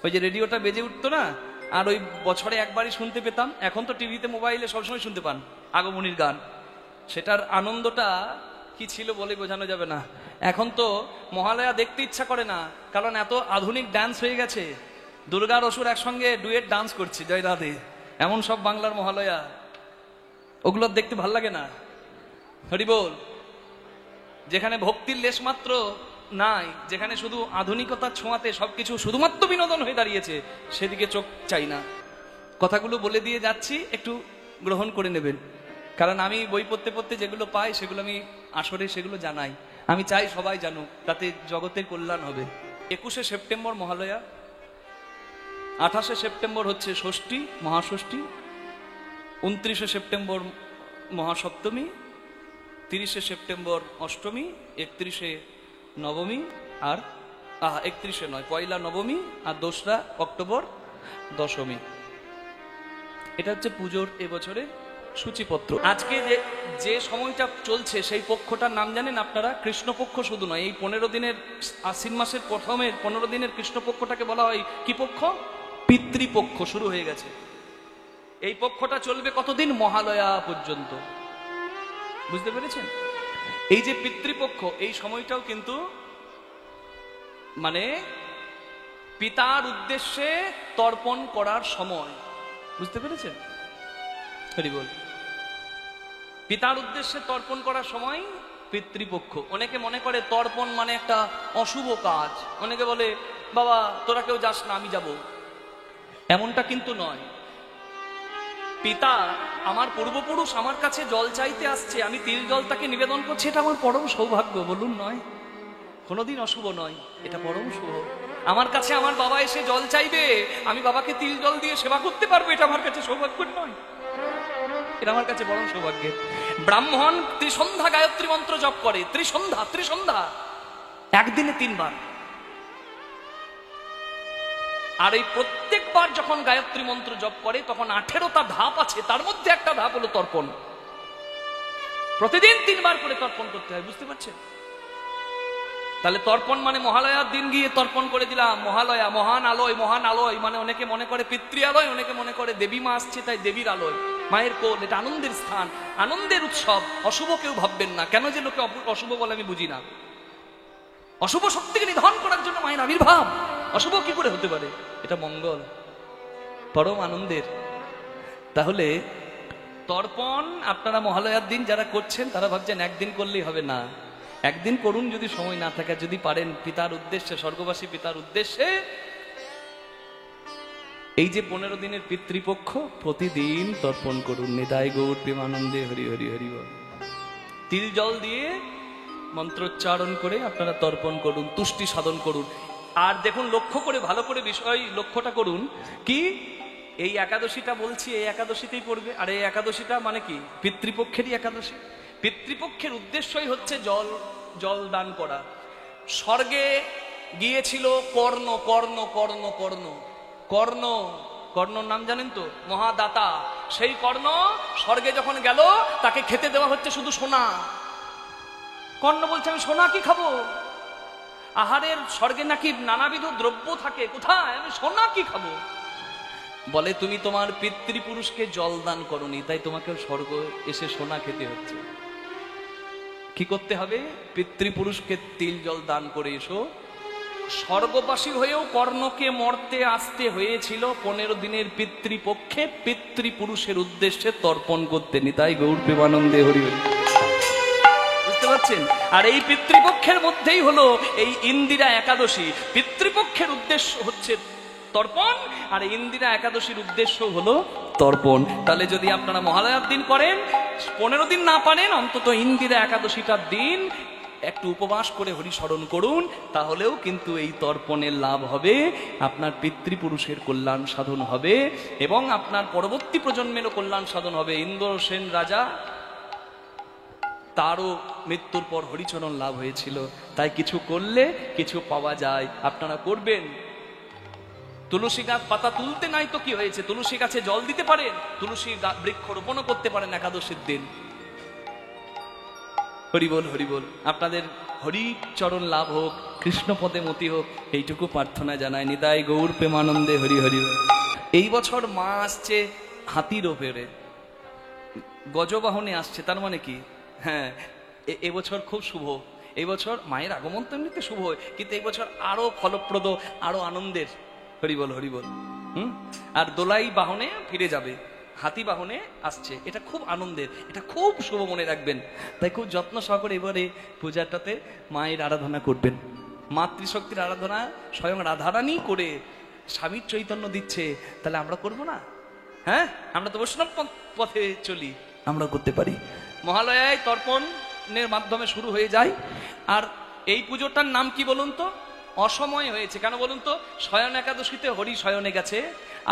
ওই যে রেডিওটা বেজে উঠতো না, আর ওই বছরে একবারই শুনতে পেতাম। এখন তো টিভিতে মোবাইলে সবসময় শুনতে পান আগমনীর গান। সেটার আনন্দটা কি ছিল বলে বোঝানো যাবে না। এখন তো মহালয়া দেখতে ইচ্ছা করে না, কারণ এত আধুনিক ডান্স হয়ে গেছে। দুর্গার অসুর একসঙ্গে ডুয়েট ডান্স করছে জয় রাধে, এমন সব বাংলার মহালয়া, ওগুলো দেখতে ভাল লাগে না। হরি বল। যেখানে ভক্তির লেশমাত্র নাই, যেখানে শুধু আধুনিকতার ছোঁয়াতে সবকিছু শুধুমাত্র বিনোদন হয়ে দাঁড়িয়েছে, সেদিকে চোখ চাই না। কথাগুলো বলে দিয়ে যাচ্ছি, একটু গ্রহণ করে নেবেন। কারণ আমি বই পড়তে পড়তে যেগুলো পাই সেগুলো আমি আসরে সেগুলো জানাই। আমি চাই সবাই জানুক, তাতে জগতের কল্যাণ হবে। 21শে সেপ্টেম্বর মহালয়া, 28শে সেপ্টেম্বর হচ্ছে ষষ্ঠী, মহাষষ্ঠী, 29শে সেপ্টেম্বর মহাসপ্তমী, 30শে সেপ্টেম্বর অষ্টমী, 31শে নবমী, আর 31শে নয়, পয়লা নবমী, আর 2রা অক্টোবর দশমী। এটা হচ্ছে পুজোর এবছরের সূচিপত্র। আজকে যে সময়টা চলছে সেই পক্ষটার নাম জানেন আপনারা? কৃষ্ণপক্ষ শুধু নয়, এই 15 দিনের আশ্বিন মাসের প্রথমের 15 দিনের কৃষ্ণপক্ষটাকে বলা হয় কি পক্ষ? পিতৃপক্ষ শুরু হয়ে গেছে। এই পক্ষটা চলবে কতদিন? মহালয়া পর্যন্ত। বুঝতে পেরেছেন? এই যে পিতৃপক্ষ, এই সময়টাও কিন্তু মানে পিতার উদ্দেশ্যে তর্পণ করার সময়। বুঝতে পেরেছেন? হরি বল। পিতার উদ্দেশ্যে তর্পণ করার সময় পিতৃপক্ষ। অনেকে মনে করে তর্পণ মানে একটা অশুভ কাজ। অনেকে বলে বাবা তোরা কেউ যাস না, আমি যাব। এমনটা কিন্তু নয়। পিতা আমার পূর্বপুরুষ আমার কাছে জল চাইতে আসছে, আমি তিল জল তাকে নিবেদন করছি, এটা আমার পরম সৌভাগ্য। বলুন নয়? কোনোদিন অশুভ নয়, এটা পরম শুভ। আমার কাছে আমার বাবা এসে জল চাইবে, আমি বাবাকে তিল জল দিয়ে সেবা করতে পারবো, এটা আমার কাছে সৌভাগ্য নয়? এটা আমার কাছে বরং সৌভাগ্যের। ব্রাহ্মণ ত্রিসন্ধ্যা গায়ত্রী মন্ত্র জপ করে। ত্রিসন্ধ্যা একদিনে 3 বার। আর এই প্রত্যেকবার যখন গায়ত্রী মন্ত্র জপ করে তখন 18টা ধাপ আছে, তার মধ্যে একটা ধাপ হলো তর্পণ। প্রতিদিন 3 বার করে তর্পণ করতে হয়। বুঝতে পারছেন? তাহলে তর্পণ মানে মহালয়ার দিন গিয়ে তর্পণ করে দিলাম। মহালয়া মহান আলোয়, মহান আলোয় মানে অনেকে মনে করে পিতৃ আলোয়, অনেকে মনে করে দেবী মা আসছে তাই দেবীর আলোয়, মায়ের কোল। এটা আনন্দের স্থান, আনন্দের উৎসব। অশুভ কেউ ভাববেন না। কেন যে লোকে অশুভ বলে আমি বুঝি না। অশুভ শক্তিকে নিধন করার জন্য মায়ের আবির্ভাব, অশুভ কি করে হতে পারে? এটা মঙ্গল, পরম আনন্দের। তাহলে তর্পণ আপনারা মহালয়ার দিন যারা করছেন তারা ভাবছেন একদিন করলেই হবে না। একদিন করুন যদি সময় না থাকে, যদি পারেন পিতার উদ্দেশ্যে, স্বর্গবাসী পিতার উদ্দেশ্যে। এই যে 15 দিনের পিতৃপক্ষ প্রতিদিন তর্পণ করুন। নিতাই গৌর প্রেমানন্দে হরি হরি হরি বল। তিল জল দিয়ে মন্ত্রোচ্চারণ করে আপনারা তর্পণ করুন, তুষ্টি সাধন করুন। আর দেখুন, লক্ষ্য করে ভালো করে বিষয় লক্ষ্যটা করুন কি এই একাদশীটা বলছি, এই একাদশীতেই পড়বে। আর এই একাদশীটা মানে কি? পিতৃপক্ষেরই একাদশী। পিতৃপক্ষের উদ্দেশ্যই হচ্ছে জল দান করা। স্বর্গে গিয়েছিল কর্ণ। কর্ণ কর্ণ কর্ণ কর্ণ কর্ণর নাম জানেন তো? মহাদাতা। সেই কর্ণ স্বর্গে যখন গেল তাকে খেতে দেওয়া হচ্ছে শুধু সোনা। কর্ণ বলছে আমি সোনা কি খাবো? আহারের স্বর্গে নাকি নানাবিধ দ্রব্য থাকে, কোথায় আমি সোনা কি খাবো? বলে তুমি তোমার পিতৃপুরুষকে জল দান করনি, তাই তোমাকে স্বর্গ এসে সোনা খেতে হচ্ছে। কি করতে হবে? পিতৃপুরুষকে তিল জল দান করে এসো। স্বর্গবাসী হয়েও কর্ণকে মরতে আসতে হয়েছিল 15 দিনের পিতৃপক্ষে পিতৃপুরুষের উদ্দেশ্যে তর্পণ করতে। নিতাই গৌর প্রেমানন্দে হরি হরি। বুঝতে পারছেন? আর এই পিতৃপক্ষের মধ্যেই হলো এই ইন্দিরা একাদশী। পিতৃপক্ষের উদ্দেশ্য হচ্ছে তর্পণ, আর ইন্দিরা একাদশীর উদ্দেশ্য হলো তর্পণ। তাহলে যদি আপনারা মহালয়ার দিন করেন, 15 দিন না পারেন, অন্তত ইন্দিরা একাদশীটার দিন একটু উপবাস করে হরিস্মরণ করুন, তাহলেও কিন্তু এই তর্পণের লাভ হবে। আপনার পিতৃপুরুষের কল্যাণ সাধন হবে এবং আপনার পরবর্তী প্রজন্মেরও কল্যাণ সাধন হবে। ইন্দ্রসেন রাজা, তারও মৃত্যুর পর হরিচরণ লাভ হয়েছিল। তাই কিছু করলে কিছু পাওয়া যায়, আপনারা করবেন। তুলসী গাছ পাতা তুলতে নাই তো কি হয়েছে? তুলসী গাছে জল দিতে পারেন, তুলসী বৃক্ষ রোপণও করতে পারেন একাদশীর দিন। হরি বল হরি বল। আপনাদের হরি চরণ লাভ হোক, কৃষ্ণ পদে মতি হোক, এইটুকু প্রার্থনা জানায়। নিতাই গৌর প্রেমানন্দে হরি হরি বল। এই বছর মা আসছে হাতির ওপরে, গজবাহনে আসছে। তার মানে কি? হ্যাঁ, এবছর খুব শুভ। এই বছর মায়ের আগমন তো এমনিতে শুভ, কিন্তু এই বছর আরো ফলপ্রদ, আরো আনন্দের। হরি বল হরি বল। আর দোলাই বাহনে ফিরে যাবে, হাতি বাহনে আসছে, এটা খুব আনন্দের, এটা খুব শুভ, মনে রাখবেন। তাই খুব যত্ন সহকারে এবারে পূজাটাতে মায়ের আরাধনা করবেন। মাতৃশক্তির আরাধনা স্বয়ং রাধারানী করে স্বামীর চৈতন্য দিচ্ছে, তাহলে আমরা করব না? হ্যাঁ, আমরা তো বৈষ্ণব পথে চলি, আমরা করতে পারি। মহালয়ায় তর্পণের মাধ্যমে শুরু হয়ে যায়। আর এই পুজোটার নাম কি বলুন তো? অসময় হয়েছে কেন বলুন তো? শয়ন একাদশীতে হরি শয়নে গেছে,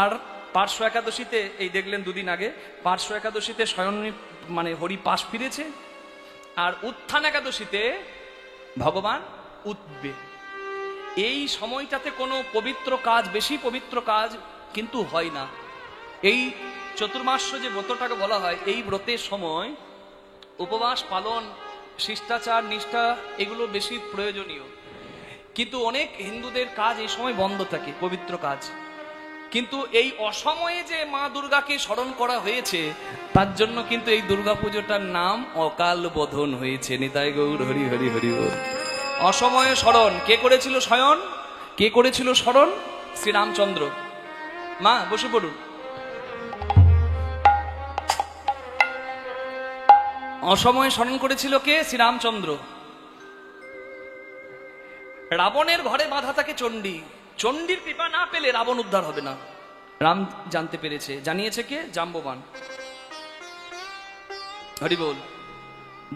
আর পার্শ্ব একাদশীতে, এই দেখলেন দুদিন আগে, পার্শ্ব একাদশীতে শয়ন মানে হরি পাশ ফিরেছে, আর উত্থান একাদশীতে ভগবান উঠবে। এই সময়টাতে কোনো পবিত্র কাজ, বেশি পবিত্র কাজ কিন্তু হয় না। এই চতুর্মাস্য যে ব্রতটাকে বলা হয়, এই ব্রতের সময় উপবাস পালন, শিষ্টাচার, নিষ্ঠা, এগুলো বেশি প্রয়োজনীয়। কিন্তু অনেক হিন্দুদের কাজ এই সময় বন্ধ থাকে, পবিত্র কাজ। কিন্তু এই অসময়ে যে মা দুর্গাকে স্মরণ করা হয়েছে, তার জন্য কিন্তু এই দুর্গা পুজোটার নাম অকাল বোধন হয়েছে। নিতাই গৌর হরি হরি হরি বল। অসময়ে স্মরণ কে করেছিল? শয়ন। কে করেছিল স্মরণ? শ্রীরামচন্দ্র। মা বসে পড়ুন। অসময়ে স্মরণ করেছিল কে? শ্রীরামচন্দ্র। রাবণের ঘরে বাঁধা থাকে চণ্ডী, চণ্ডীর কৃপা না পেলে রাবণ উদ্ধার হবে না। রাম জানতে পেরেছে, জানিয়েছে কে? জাম্ববান। হরি বল।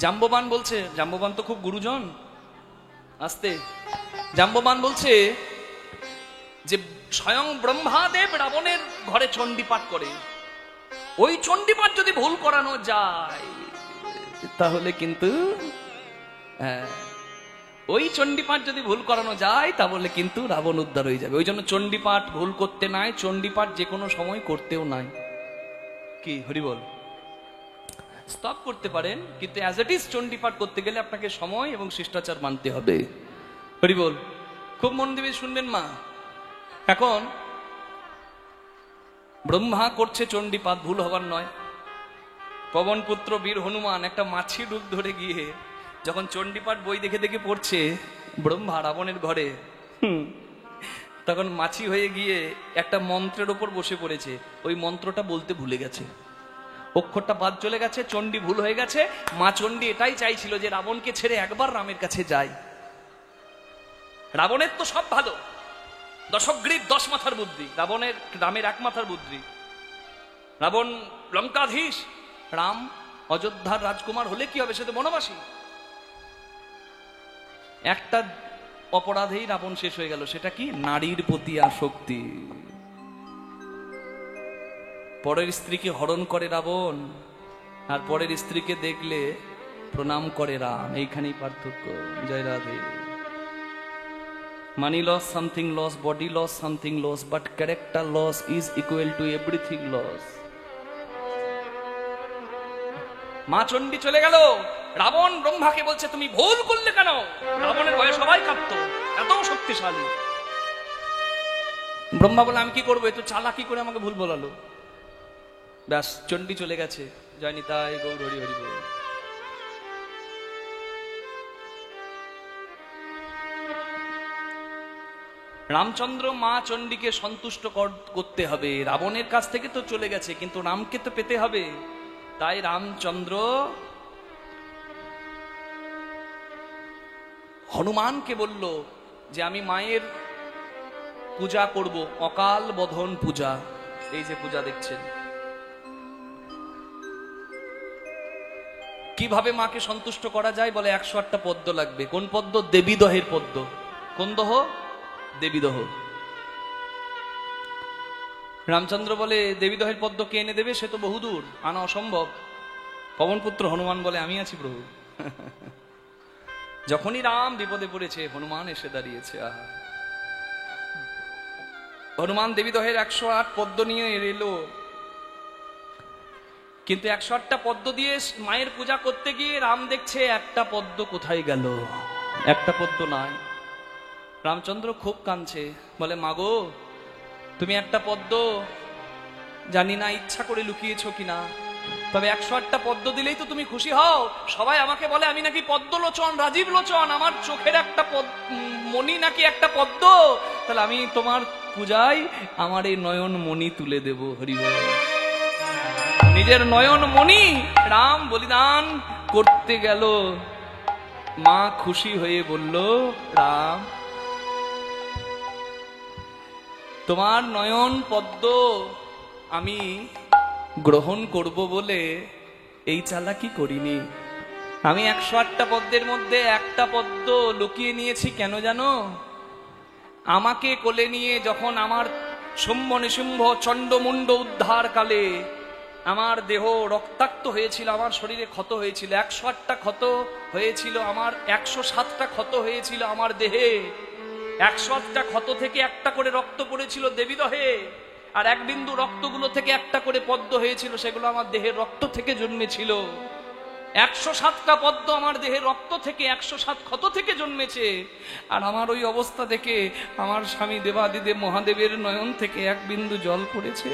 জাম্ববান বলছে, জাম্ববান তো খুব গুরুজন, আস্তে। জাম্ববান বলছে যে স্বয়ং ব্রহ্মাদেব রাবণের ঘরে চণ্ডী পাঠ করে, ওই চণ্ডী পাঠ যদি ভুল করানো যায় তাহলে কিন্তু, হ্যাঁ, ওই চণ্ডীপাঠ যদি ভুল করানো যায় তাহলে কিন্তু রাবণ উদ্ধার হয়ে যাবে। ওই জন্য চণ্ডীপাঠ ভুল করতে নাই, চণ্ডীপাঠ যে কোনো সময় করতেও নাই। কি হরি বল? স্টপ করতে পারেন, কিন্তু অ্যাজ ইট ইজ চণ্ডীপাঠ করতে গেলে আপনাকে সময় এবং শিষ্টাচার মানতে হবে। হরি বল। খুব মন দিয়ে শুনবেন মা। এখন ব্রহ্মা করছে চণ্ডীপাঠ, ভুল হবার নয়। পবন পুত্র বীর হনুমান একটা মাছি রূপ ধরে গিয়ে যখন চণ্ডীপাঠ বই দেখে দেখে পড়ছে ব্রহ্মা রাবণের ঘরে, তখন মাছি হয়ে গিয়ে একটা মন্ত্রের ওপর বসে পড়েছে। ওই মন্ত্রটা বলতে ভুলে গেছে, অক্ষরটা বাদ চলে গেছে, চণ্ডী ভুল হয়ে গেছে। মা চণ্ডী এটাই চাইছিল যে রাবণকে ছেড়ে একবার রামের কাছে যায়। রাবণের তো সব ভালো, দশগ্রীব 10 মাথার বুদ্ধি, রামের 1 মাথার বুদ্ধি। রাবণ লঙ্কাধীশ, রাম অযোধ্যার রাজকুমার হলে কি হবে? সে তো বনবাসী। একটা অপরাধেই রাবণ শেষ হয়ে গেল, সেটা কি? নারীর প্রতি আসক্তি। পরের স্ত্রীকে হরণ করে রাবণ, আর পরের স্ত্রীকে দেখলে প্রণাম করে রাম। এইখানেই পার্থক্য। জয় Radhe. Money loss, something loss, body loss, something loss, but character loss is equal to everything loss. মা চণ্ডী চলে গেল, রাবণ ব্রহ্মাকে বলছে তুমি ভুল করলে কেন? রাবণের ভয়ে সবাই কাঁপতো, এত শক্তিশালী। ব্রহ্মা বলে আমি কি করবো, এত চালাকি করে আমাকে ভুল বলালো। ব্যাস, চণ্ডী চলে গেছে। জয় নিতাই গৌর হরি হরি বল। রামচন্দ্র মা চণ্ডীকে সন্তুষ্ট করতে হবে। রাবণের কাছ থেকে তো চলে গেছে, কিন্তু রামকে তো পেতে হবে। তাই রামচন্দ্র হনুমানকে বলল যে আমি মায়ের পূজা করব, অকাল বোধন পূজা। এই যে পূজা দেখছেন, কিভাবে মাকে সন্তুষ্ট করা যায় বলে 108টা পদ্ম লাগবে। কোন পদ্ম? দেবীদহের পদ্ম। কোন দহ? দেবীদহ। রামচন্দ্র বলে দেবীদহের পদ্ম কে এনে দেবে? সে তো বহুদূর, আনা অসম্ভব। পবনপুত্র হনুমান বলে আমি আছি প্রভু। যখনই রাম বিপদে পড়েছে হনুমান এসে দাঁড়িয়েছে। আহা, হনুমান দেবীদহের 108 পদ্ম নিয়ে এলো। কিন্তু 108টা পদ্ম দিয়ে মায়ের পূজা করতে গিয়ে রাম দেখছে একটা পদ্ম কোথায় গেল, একটা পদ্ম নাই। রামচন্দ্র খুব কাঁদছে, বলে মাগো তুমি একটা পদ্ম জানি না ইচ্ছা করে লুকিয়েছো কিনা, তবে 108টা পদ্ম দিলেই তো তুমি খুশি হও। সবাই আমাকে বলে আমি নাকি পদ্মলোচন, রাজীব লোচন, আমার চোখের একটা মণি নাকি একটা পদ্ম, তাহলে আমি তোমার পূজায় আমার এই নয়ন মণি তুলে দেব। হরি বল। নিজের নয়ন মণি রাম বলিদান করতে গেল। মা খুশি হয়ে বলল, রাম তোমার নয়ন পদ্ম আমি গ্রহণ করব বলে এই চালাকি করিনি। আমি 108টা পদ্মের মধ্যে একটা পদ্ম লুকিয়ে নিয়েছি। কেন জানো? আমাকে কোলে নিয়ে যখন আমার শুম্ভ নিশুম্ভ চণ্ডমুণ্ড উদ্ধার কালে আমার দেহ রক্তাক্ত হয়েছিল, আমার শরীরে ক্ষত হয়েছিল, 108টা ক্ষত হয়েছিল, আমার 107টা ক্ষত হয়েছিল আমার দেহে। 108টা ক্ষত থেকে একটা করে রক্ত পড়েছিল দেবীদহে, আর এক বিন্দু রক্তগুলো থেকে একটা করে পদ্ম হয়েছিল, সেগুলো আমার দেহের রক্ত থেকে জন্মেছিল। 107টা পদ্ম আমার দেহের রক্ত থেকে, 107 ক্ষত থেকে জন্মেছে। আর আমার ওই অবস্থা দেখে আমার স্বামী দেবাদিদেব মহাদেবের নয়ন থেকে এক বিন্দু জল পড়েছে,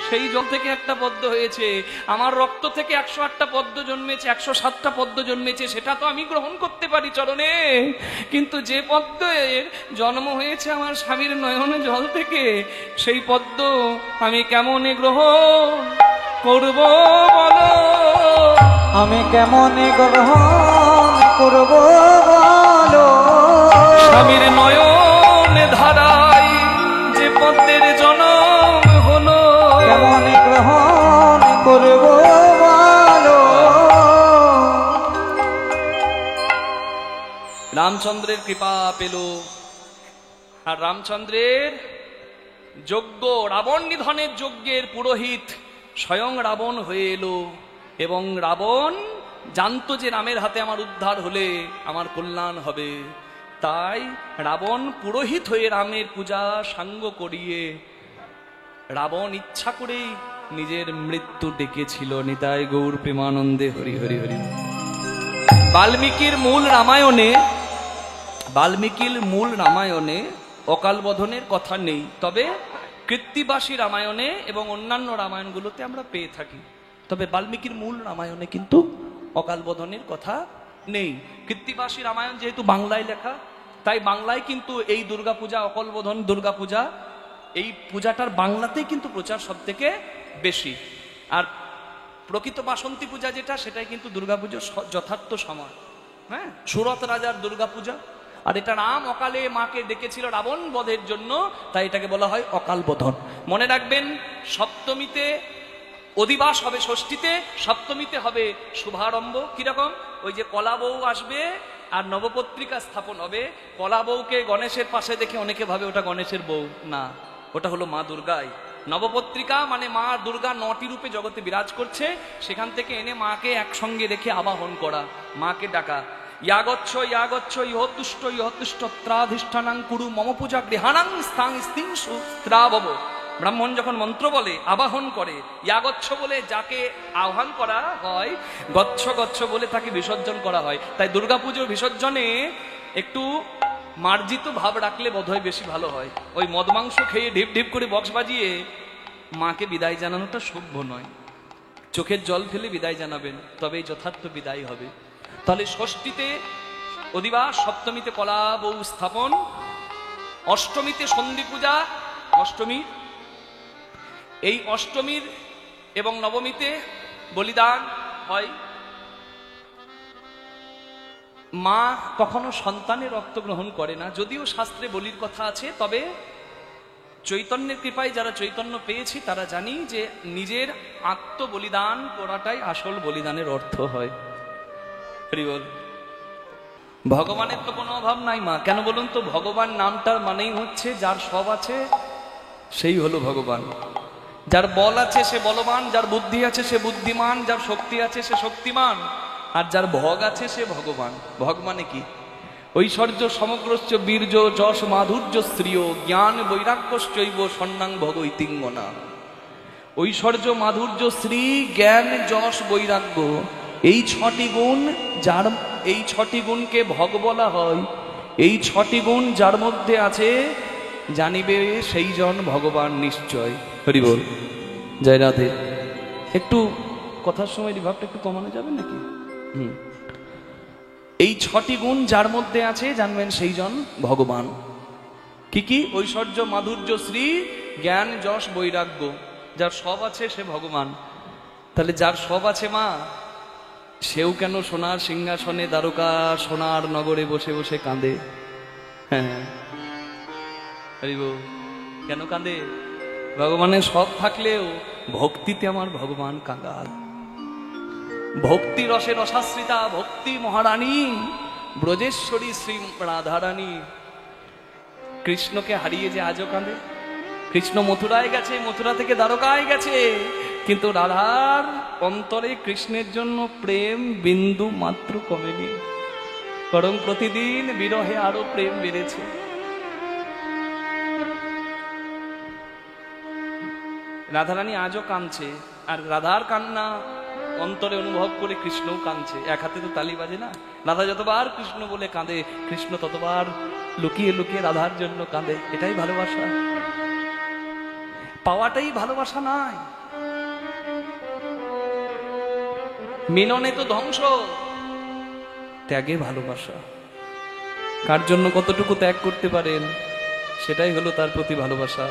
সেই জল থেকে একটা পদ্ম হয়েছে। আমার রক্ত থেকে 108টা পদ্ম জন্মেছে, 107টা পদ্ম জন্মেছে, সেটা তো আমি গ্রহণ করতে পারি চরণে। কিন্তু যে পদ্মের জন্ম হয়েছে আমার স্বামীর নয়নে জল থেকে, সেই পদ্ম আমি কেমনে গ্রহণ করব বলো? আমি কেমনে গ্রহণ করব বলো? স্বামীর নয়ন ধারায় যে পদ্মের জনম হলো, কেমনে গ্রহণ করব বলো? রামচন্দ্রের কৃপা পেল, আর রামচন্দ্রের যজ্ঞ, রাবণ নিধনের যজ্ঞের পুরোহিত স্বয়ং রাবণ হয়ে এলো। এবং রাবণ জানতো যে রামের হাতে আমার উদ্ধার হলে আমার কল্যাণ হবে, তাই রাবণ পুরোহিত হয়ে রামের পূজা সাঙ্গ করিয়ে রাবণ ইচ্ছা করেই নিজের মৃত্যু ডেকেছিল। নিতাই গৌর প্রেমানন্দে হরি হরি হরি। বাল্মীকির মূল রামায়ণে অকাল বোধনের কথা নেই, তবে কৃত্তিবাসী রামায়ণে এবং অন্যান্য রামায়ণগুলোতে আমরা পেয়ে থাকি। তবে বাল্মীকির মূল রামায়ণে কিন্তু অকাল বোধনের কথা নেই। কৃত্তিবাসী রামায়ণ যেহেতু বাংলায় লেখা, তাই বাংলায় কিন্তু এই দুর্গাপূজা, অকাল বোধন দুর্গাপূজা, এই পূজাটার বাংলাতেই কিন্তু প্রচার সব থেকে বেশি। আর প্রকৃত বাসন্তী পূজা যেটা, সেটাই কিন্তু দুর্গাপুজোর যথার্থ সময়। হ্যাঁ, সুরত রাজার দুর্গাপূজা। আর এটা রাম অকালে মাকে ডেকেছিল রাবণ বধের জন্য, তাই এটাকে বলা হয় অকাল বোধন। মনে রাখবেন, সপ্তমীতে অধিবাস হবে, ষষ্ঠীতে, সপ্তমীতে হবে শুভারম্ভ। কিরকম? ওই যে কলা বউ আসবে আর নবপত্রিকা স্থাপন হবে। কলা বউকে গণেশের পাশে দেখে অনেকে ভাবে ওটা গণেশের বউ, না, ওটা হলো মা দুর্গাই। নবপত্রিকা মানে মা দুর্গা 9টি রূপে জগতে বিরাজ করছে, সেখান থেকে এনে মাকে একসঙ্গে রেখে আবাহন করা, মাকে ডাকা। ইয়াগচ্ছ ইয়াগচ্ছ ইহতুষ্ট ত্রাধিষ্ঠানাং কুরু মম পূজা গৃহাণাং স্থাং স্তিংসু ত্রাবব। ব্রাহ্মণ যখন মন্ত্র বলে, আবাহন করে, ইয়াগচ্ছ বলে যাকে আহ্বান করা হয়, গচ্ছ গচ্ছ বলে তাকে বিসর্জন করা হয়। তাই দুর্গাপুজোর বিসর্জনে একটু মার্জিত ভাব রাখলে বোধহয় বেশি ভালো হয়। ওই মদ মাংস খেয়ে ঢিপ ঢিপ করে বক্স বাজিয়ে মাকে বিদায় জানানোটা সভ্য নয়। চোখের জল ফেলে বিদায় জানাবেন, তবেই যথার্থ বিদায় হবে। তাহলে ষষ্ঠীতে অধিবাস, সপ্তমীতে কলা বউ স্থাপন, অষ্টমীতে সন্ধি পূজা, অষ্টমী, এই অষ্টমীর এবং নবমীতে বলিদান হয়। মা কখনো সন্তানের রক্ত গ্রহণ করে না, যদিও শাস্ত্রে বলির কথা আছে, তবে চৈতন্যের কৃপায় যারা চৈতন্য পেয়েছি তারা জানি যে নিজের আত্ম বলিদান করাটাই আসল বলিদানের অর্থ হয়। বল, ভগবানের তো কোনো অভাব নাই মা, কেন বলুন তো? ভগবান নামটার মানেই হচ্ছে যার সব আছে সেই হলো ভগবান। যার বল আছে সে বলবান, যার বুদ্ধি আছে সে বুদ্ধিমান, যার শক্তি আছে সে শক্তিমান, আর যার ভগ আছে সে ভগবান। ভগ মানে কি? ঐশ্বর্য সমগ্রশ্চ বীর্য যশ মাধুর্য স্ত্রিয় জ্ঞান বৈরাগ্যশ্চৈব সন্ন্যাং ভগ ইতিঙ্গনা। ঐশ্বর্য, মাধুর্য, শ্রী, জ্ঞান, যশ, বৈরাগ্য, এই 6টি গুণ, যার এই 6টি গুণকে ভগ বলা হয়। এই 6টি গুণ যার মধ্যে আছে, জানিবে সেই জন ভগবান নিশ্চয়। হরি বল, জয় রাধে। একটু কথার সময় রিভাবটা একটু কমানো যাবে নাকি? এই 6টি গুণ যার মধ্যে আছে, জানবেন সেই জন ভগবান। কি কি? ঐশ্বর্য, মাধুর্য, শ্রী, জ্ঞান, যশ, বৈরাগ্য। যার সব আছে সে ভগবান। তাহলে যার সব আছে মা, সেও কেন সোনার সিংহাসনে দ্বারকা সোনার নগরে বসে বসে কাঁদে? হ্যাঁ, কেন কাঁদে? ভগবানের সব থাকলেও ভক্তিতে আমার ভগবান কাঙ্গাল। ভক্তি রসে রসাশ্রিতা ভক্তি মহারানী ব্রজেশ্বরী শ্রী রাধারানী কৃষ্ণকে হারিয়ে যে আজও কাঁদে। কৃষ্ণ মথুরায় গেছে, মথুরা থেকে দ্বারকায় গেছে, কিন্তু রাধার অন্তরে কৃষ্ণের জন্য প্রেম বিন্দু মাত্র কমেনি, বরং প্রতিদিন বিরহে আরো প্রেম বেড়েছে। রাধারানী আজও কাঁদছে, আর রাধার কান্না অন্তরে অনুভব করে কৃষ্ণও কাঁদছে। এক হাতে তো তালি বাজে না। রাধা যতবার কৃষ্ণ বলে কাঁদে, কৃষ্ণ ততবার লুকিয়ে লুকিয়ে রাধার জন্য কাঁদে। এটাই ভালোবাসা। পাওয়াটাই ভালোবাসা নয়। মিলনে তো ধ্বংস, ত্যাগে ভালোবাসা। কার জন্য কতটুকু ত্যাগ করতে পারেন, সেটাই হলো তার প্রতি ভালোবাসা।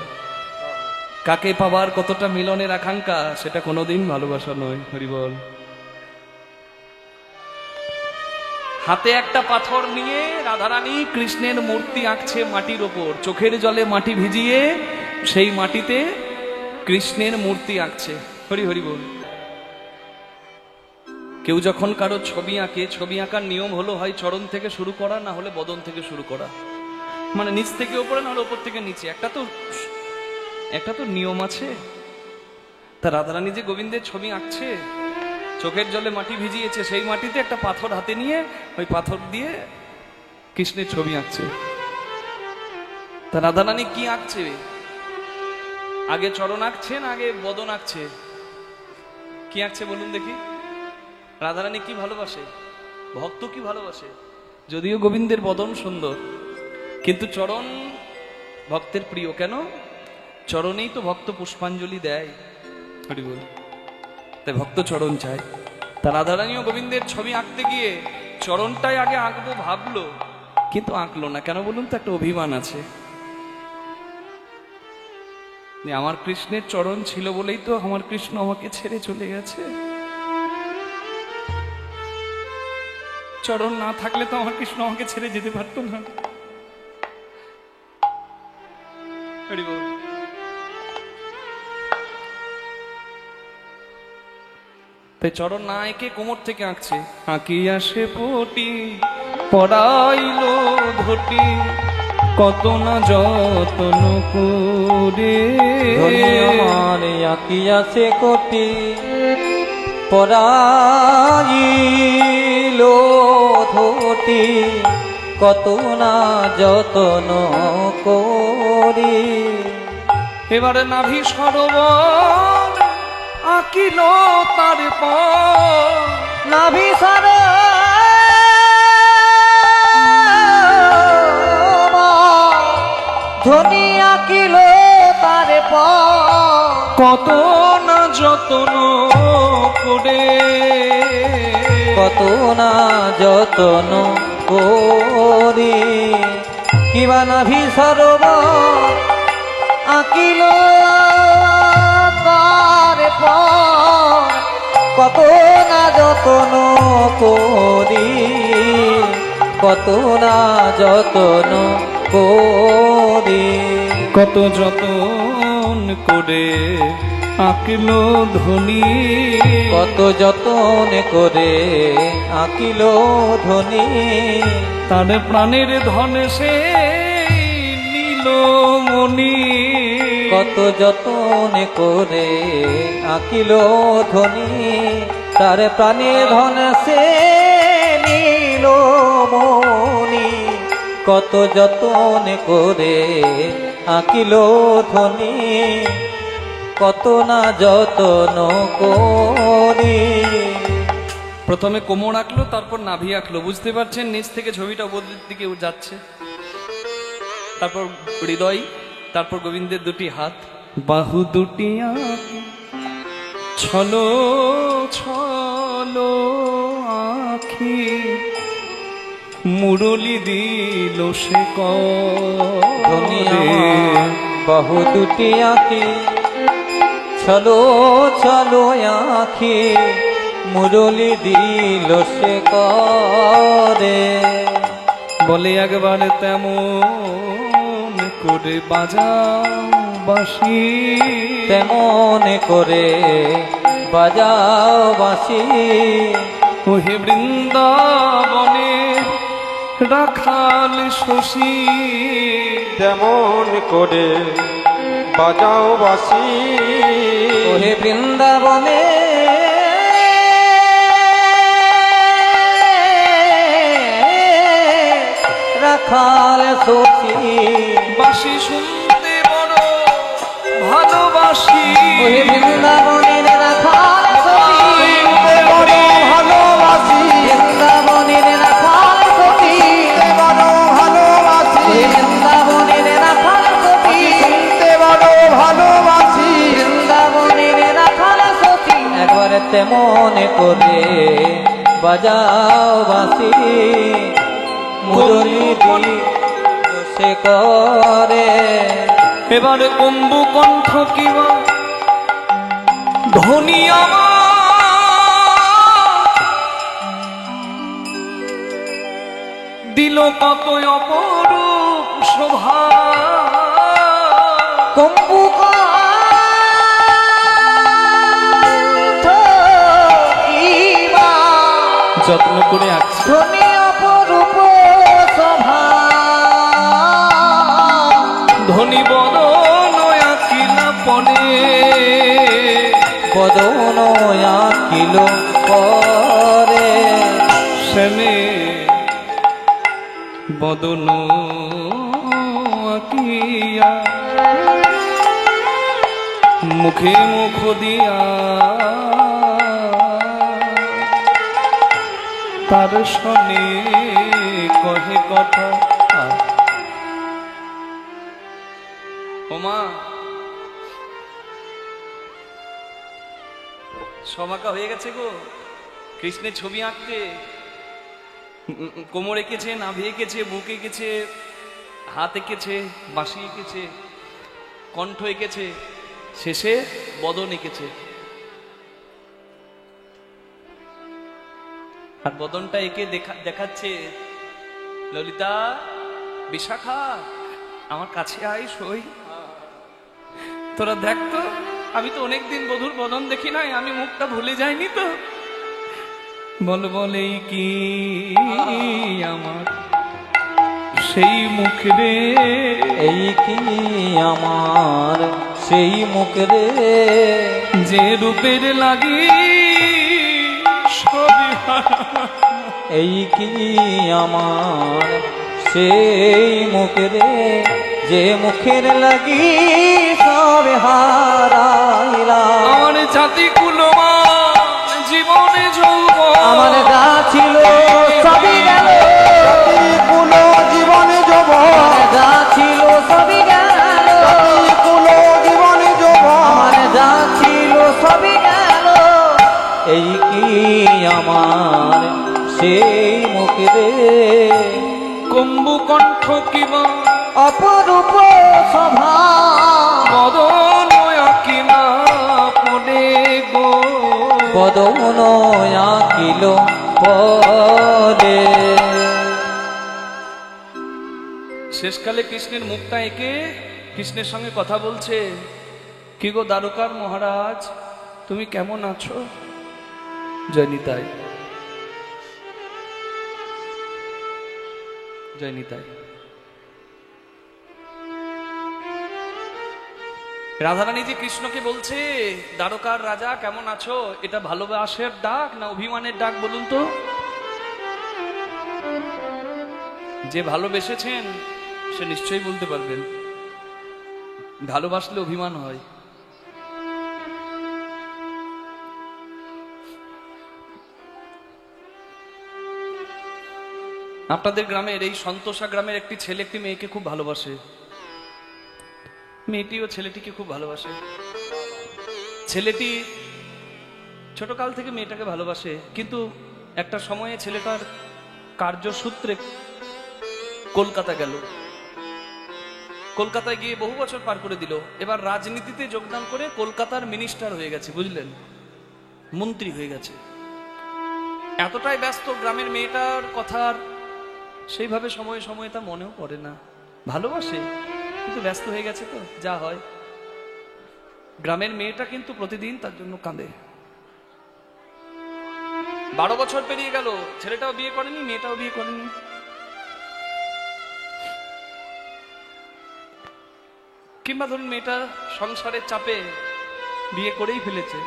কাকে পাবার কতটা মিলনের আকাঙ্ক্ষা, সেটা কোনোদিন ভালোবাসা নয়। হরিবল। হাতে একটা পাথর নিয়ে রাধারানী কৃষ্ণের মূর্তি আঁকছে মাটির ওপর, চোখের জলে মাটি ভিজিয়ে সেই মাটিতে কৃষ্ণের মূর্তি আঁকছে। হরি হরি বল। কেউ যখন কারো ছবি আঁকে, ছবি আঁকার নিয়ম হলো হয় চরণ থেকে শুরু করা, না হলে বদন থেকে শুরু করা, মানে নিচ থেকে ওপরে, না হলে ওপর থেকে নিচে। একটা তো নিয়ম আছে। তা রাধারানী যে গোবিন্দের ছবি আঁকছে, চোখের জলে মাটি ভিজিয়েছে, সেই মাটিতে একটা পাথর হাতে নিয়ে ওই পাথর দিয়ে কৃষ্ণের ছবি আঁকছে। তা রাধারানী কি আঁকছে? আগে চরণ আঁকছে না আগে বদন আঁকছে? কি আঁকছে বলুন দেখি? রাধারানী কি ভালোবাসে? ভক্ত কি ভালোবাসে? যদিও গোবিন্দের বদন সুন্দর, কিন্তু চরণ ভক্তের প্রিয়। কেন? চরণেই তো ভক্ত পুষ্পাঞ্জলি দেয়। হরি বল। তাই ভক্ত চরণ চায়। তা রাধারানীও গোবিন্দের ছবি আঁকতে গিয়ে চরণটাই আগে আঁকবো ভাবলো, কিন্তু আঁকলো না। কেন বলুন তো? একটা অভিমান আছে। আমার কৃষ্ণের চরণ ছিল বলেই তো আমার কৃষ্ণ আমাকে ছেড়ে চলে গেছে। চরণ না থাকলে তো আমার কৃষ্ণ আমাকে ছেড়ে যেতে পারতো না। হরি বল। তাই চরণ না এঁকে কোমর থেকে আঁকছে। আঁকিয়া সে পটি পড়াইল ধটি, কত না যতন করে। আমার আঁকিয়া সে কোটি পড়াইল ধটি, কত না যতন করি। এবারে নাভি সরোবর আঁকিল তার পর, নাভি সরোবর ধ্বনি আঁকিল তার পর, কত না যতন করে। কত না যতন করি। কিবা নাভি সরোবর আঁকিল তার পর, কত না যতন করি। কত না যতন করি। কত যতন করে আঁকিল ধ্বনি, কত যতন করে আঁকিল ধ্বনি। তার প্রাণের ধন সে নীলমণি। কত যতন করে আঁকিল ধ্বনি, তার প্রাণের ধন সে নীলমণি। কত যতন করে আঁকিল ধ্বনি, কত না যতন করি। প্রথমে কোমর আঁকলো, তারপর নাভি আঁকলো, বুঝতে পারছেন নিচ থেকে ছবিটা উপরের দিকে যাচ্ছে। তারপর হৃদয়, তারপর গোবিন্দের দুটি হাত, বাহু দুটি ছলো ছলো আখি মুরলি দিল সে দুনিয়া বাহু দুটি আঁখি ছলো ছলো আঁখি মুরলি দিল সে করে। বলে একবার তেমন করে বাজাও বাঁশি, তেমন করে বাজাও বাঁশি। ওহে বৃন্দাবনে রাখাল শশী, তেমন করে বাজাও বাঁশি। ওহে বৃন্দাবনে রাখাল শশী, বাঁশি শুনতে বড় ভালোবাসি। ওহে বৃন্দাবনের রাখাল শশী, বড় ভালোবাসি, বৃন্দাবনের রাখাল শশী, বড় ভালোবাসি, ওহে বৃন্দাবনের রাখাল শশী, শুনতে বড় ভালোবাসি। বৃন্দাবনের রাখাল শশী। একবার তেমন করে বাজাও বাঁশি, মুরলি দিল সে করে। এবারে কম্বু কণ্ঠ কিবা ধ্বনি আমার দিল কত অপরূপ শোভা। কম্বু কণ্ঠ কিবা যত্ন করে আঁকছে, ধ্বনি অপরূপ শোভা। ধ্বনি বদন আঁকিলা পরে, বদন আঁকিল পরে। শ্যামে বদন আঁকিয়া মুখে মুখ দিয়া তার শনে কহে কথা। ওমা সমাকা হয়ে গেছে গো কৃষ্ণের ছবি আঁকতে। কোমর এঁকেছে, নাভি এঁকেছে, বুক এঁকেছে, হাত এঁকেছে, বাঁশি এঁকেছে, কণ্ঠ এঁকেছে, শেষে বদন এঁকেছে। আর বদনটা এঁকে দেখাচ্ছে, ললিতা বিশাখা আমার কাছে আয় সই, তোরা দেখ তো আমি তো অনেকদিন বধুর বদন দেখি নাই, আমি মুখটা ভুলে যাইনি তো। বল বলে কি আমার সেই মুখ রে, এই কি আমার সেই মুখ রে, যে রূপের লাগি সবই হারা। এই কি আমার সেই মুখ রে, যে মুখের লাগি সব হারাইলাম। আমার জাতি কুলমান জীবনে যৌবন, আমার যা ছিল সবই গেল, কুল জীবনে যৌবন, আমার যা ছিল সবই গেল, কুল জীবনে যৌবন। আমার যা ছিল সবই গেল। এই কি আমার সেই মুখ রে, কম্বু কণ্ঠ কিবা অপরূপ শোভা। বদন আঁকিলা পড়ে গো, বদন আঁকিল পরে। শেষকালে কৃষ্ণের মুখটা এঁকে কৃষ্ণের সঙ্গে কথা বলছে। কি গো দ্বারকার মহারাজ, তুমি কেমন আছো? জয় নিতাই, জয় নিতাই। রাধারানী যে কৃষ্ণকে বলছে দ্বারকার রাজা কেমন আছো, এটা ভালোবাসার ডাক না অভিমানের ডাক বলুন তো? যে ভালোবেসেছেন সে নিশ্চয়ই বলতে পারবেন। ভালোবাসলে অভিমান হয়, আপনাদের গ্রামের এই সন্তোষা গ্রামের একটি ছেলে একটি মেয়েকে খুব ভালোবাসে, মেয়েটিও ছেলেটিকে খুব ভালোবাসে। ছেলেটি ছোটকাল থেকে মেয়েটাকে ভালোবাসে, কিন্তু একটা সময়ে ছেলেটার কার্যসূত্রে কলকাতা গেল। কলকাতায় গিয়ে বহু বছর পার করে দিল। এবার রাজনীতিতে যোগদান করে কলকাতার মিনিস্টার হয়ে গেছে, বুঝলেন, মন্ত্রী হয়ে গেছে। এতটাই ব্যস্ত, গ্রামের মেয়েটার কথার সেইভাবে সময়ে সময়ে তা মনেও পড়ে না। ভালোবাসে কিন্তু ব্যস্ত হয়ে গেছে, তো যা হয়। গ্রামের মেয়েটা কিন্তু প্রতিদিন তার জন্য কাঁদে। 12 বছর পেরিয়ে গেল, ছেলেটাও বিয়ে করেনি, মেয়েটাও বিয়ে করেনি। কিংবা ধরুন মেয়েটা সংসারের চাপে বিয়ে করেই ফেলেছে।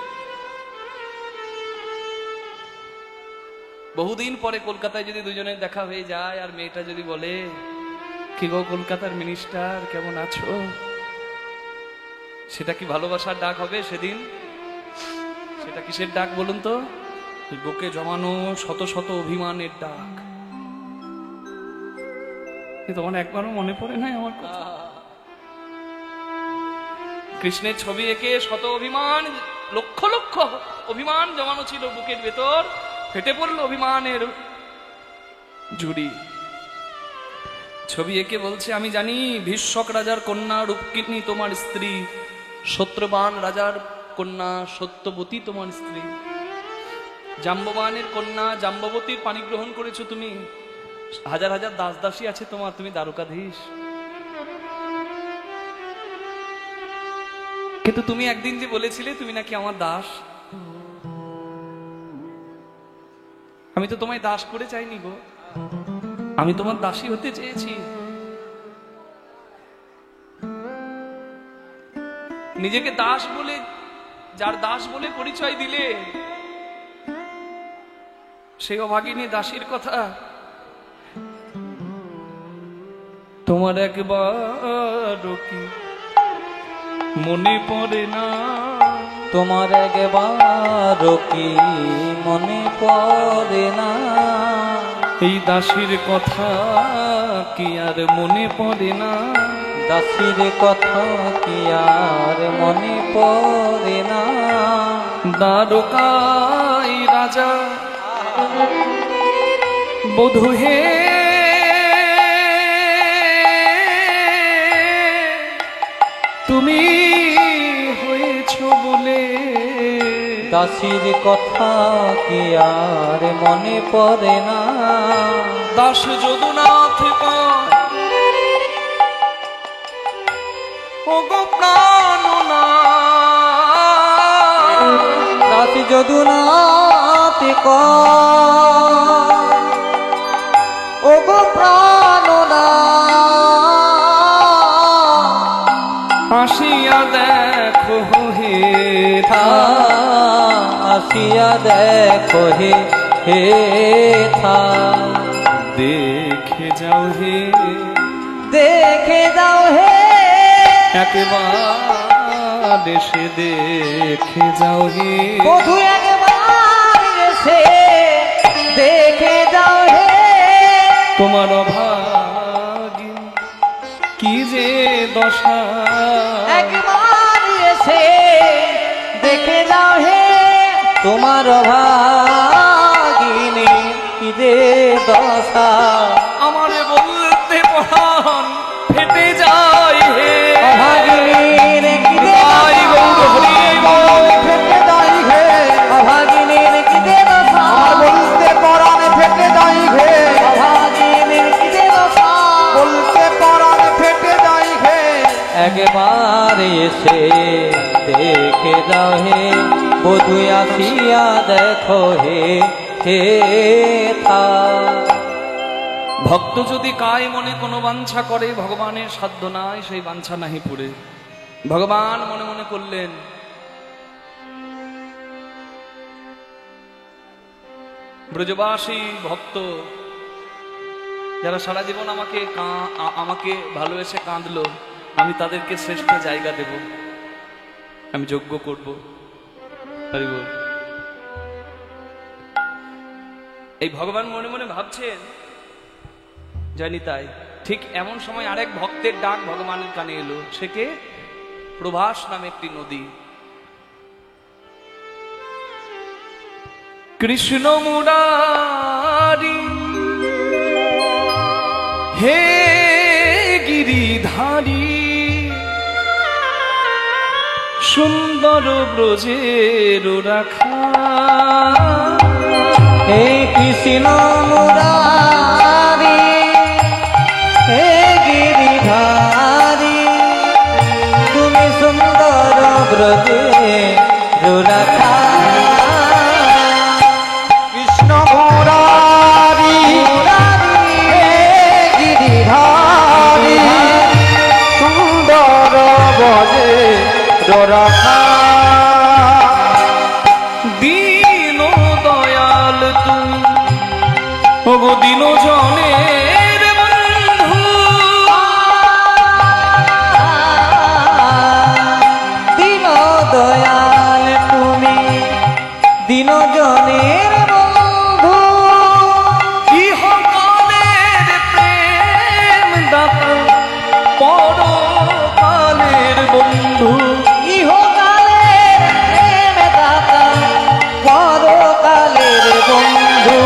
বহুদিন পরে কলকাতায় যদি দুজনের দেখা হয়ে যায়, আর মেয়েটা যদি বলে, কি গো কলকাতার মিনিস্টার, কেমন আছো? সেটা কি ভালোবাসার ডাক হবে সেদিন? সেটা কিসের ডাক বলুন তো? বুকে জমানো শত শত অভিমানের ডাক। তোমার একবারও মনে পড়ে নাই আমার কথা? কৃষ্ণের ছবি এঁকে শত অভিমান, লক্ষ লক্ষ অভিমান জমানো ছিল বুকের ভেতর, ফেটে পড়ল অভিমানের ঝুড়ি। ছবি এঁকে বলছে, আমি জানি ভীষ্মক রাজার কন্যা রূপকিনী তোমার স্ত্রী, সত্যবান রাজার কন্যা সত্যবতী তোমার স্ত্রী, জাম্ববানের কন্যা জাম্ববতীর পানি গ্রহণ করেছো তুমি, হাজার হাজার দাস দাসী আছে তোমার, তুমি দ্বারকাধীশ। কিন্তু তুমি একদিন যে বলেছিলে তুমি নাকি আমার দাস, আমি তো তোমায় দাস করে চাইনি গো, আমি তোমার দাসী হতে চেয়েছি। নিজেকে দাস বলে, যার দাস বলে পরিচয় দিলে, সেই অভাগিনী দাসীর কথা তোমার একবার কি মনে পড়ে না? তোমার একবার কি মনে পড়ে না? এই দাসীর কথা কি আর মনে পড়ে না? দাসীর কথা কি আর মনে পড়ে না? দ্বারকায় রাজা বধূ হে, তুমি হয়েছ বলে, দাসীর কথা কি আর মনে পড়ে না? দাস যদুনাথ ও গো প্রাণনাথ, দাসী যদুনাথ ও গো প্রাণনাথ, আসিয়া দেখো হে আসিয়া দেখো হে হে থা, দেখে যাও হে, দেখে যাও হে, একবার এসে দেখে যাও হে, বধূ একবার এসে দেখে যাও হে, তোমার অভাগী কি যে দশা, একবার এসে দেখে যাও হে, তোমার অভাগিনী কি যে দশা, আমারে বলতে পরাণ ফেটে যায় হে, অভাগিনীর কি যে গাই গৌর হরি বল, ফেটে যাই ঘে, অভাগিনীর কি যে দশা, আর বলতে পরাণে ফেটে যাই ঘে, অভাগিনীর কি যে দশা, বলতে পরাণে ফেটে যাই ঘে, একবার এসে দেখে যাও হে, বধূ আসিয়া দেখো হে হে থা। ভক্ত যদি কায় মনে কোনো বাঞ্ছা করে, ভগবানের সাধ্য নাই সেই বাঞ্ছা নাহি পুরে। ভগবান মনে মনে করলেন, ব্রজবাসী ভক্ত যারা সারা জীবন আমাকে ভালোবেসে কাঁদলো, আমি তাদেরকে শ্রেষ্ঠ জায়গা দেব, আমি যজ্ঞ করব। এই ভগবান মনে মনে ভাবছেন, জানি তাই। ঠিক এমন সময় আরেক ভক্তের ডাক ভগবানের কানে এলো। সে কে? প্রভাস নামে একটি নদী। কৃষ্ণ মুরারি হে গিরিধারী সুন্দর ব্রজের রাখা, হে কৃষ্ণ মুরারি হে গিরিধারী তুমি সুন্দর ব্রজের রাখা। কৃষ্ণ মুরারি হে গিরিধারী সুন্দর বজে রাখা। দীন দয়াল তুমি ওগো দীন জনের বন্ধু, দীন দয়াল তুমি দীন জনের বন্ধু, ইহকালের প্রেম দাতা পরকালের বন্ধু। ইহকালের প্রেম দাতা পরকালের বন্ধু।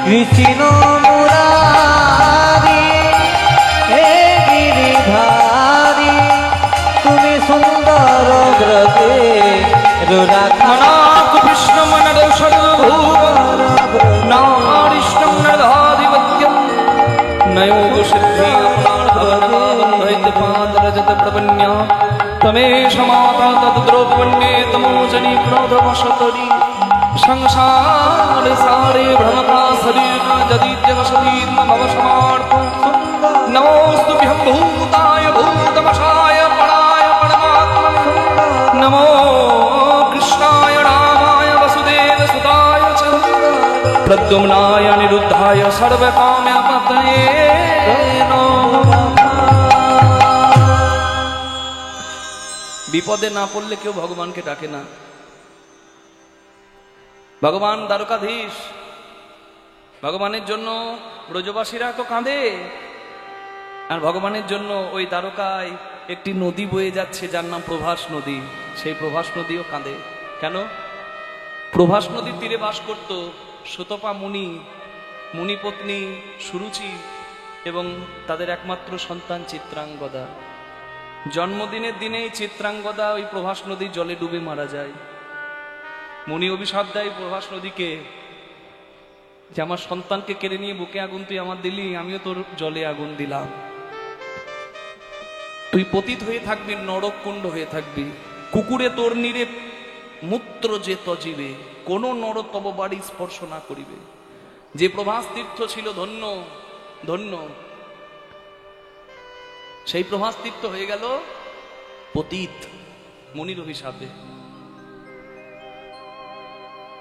কৃষ্ণ মুরারি হে গিরিধারী তুমি সুন্দর ব্রজের রাখা। মনাক কৃষ্ণ মনর সর্বভূত নারিষ্টং নরধাধিপত্যম নয়োগ সিদ্ধি অপরাধ পাদরজত প্রপন্যা তমেশ মাতা তদ্রোপণ্যে তমোজনি ক্রোধবশতরি সংসার সারে ভ্রমকা শরীর যদিত্যবশতীর্ম ভব সমার্থ নমোস্তুভ্যং ভূতায় ভূতমশায় পরায় পরমাত্মনে নমো কৃষ্ণায় রামায় বসুদেব সুতায় চ প্রদ্যুম্নায় নিরুদ্ধায় সর্বকাম্যপতয়ে নমঃ। বিপদে না পড়লে কেউ ভগবানকে ডাকে না। ভগবান দ্বারকাধীশ, ভগবানের জন্য ব্রজবাসীরা তো কাঁদে, আর ভগবানের জন্য ওই দ্বারকায় একটি নদী বয়ে যাচ্ছে যার নাম প্রভাস নদী, সেই প্রভাস নদীও কাঁদে। কেন? প্রভাস নদীর তীরে বাস করত সুতপা মুনি, মুনিপত্নী সুরুচি এবং তাদের একমাত্র সন্তান চিত্রাঙ্গদা। জন্মদিনের দিনেই চিত্রাঙ্গদা ওই প্রভাস নদীর জলে ডুবে মারা যায়। মুনি অভিশাপ দেয় প্রভাস নদীকে যে আমার সন্তানকে কেড়ে নিয়ে বুকে আগুন তুই আমার দিলি, আমিও তোর জলে আগুন দিলাম। তুই পতিত হয়ে থাকবি, নরক কুণ্ড হয়ে থাকবি। কুকুরে তোর নিরে মূত্র যে তজিবে, কোন নর তব বাড়ি স্পর্শ না করিবে। যে প্রভাস তীর্থ ছিল ধন্য ধন্য, সেই প্রভাস তীর্থ হয়ে গেল পতিত মুনির অভিশাপে।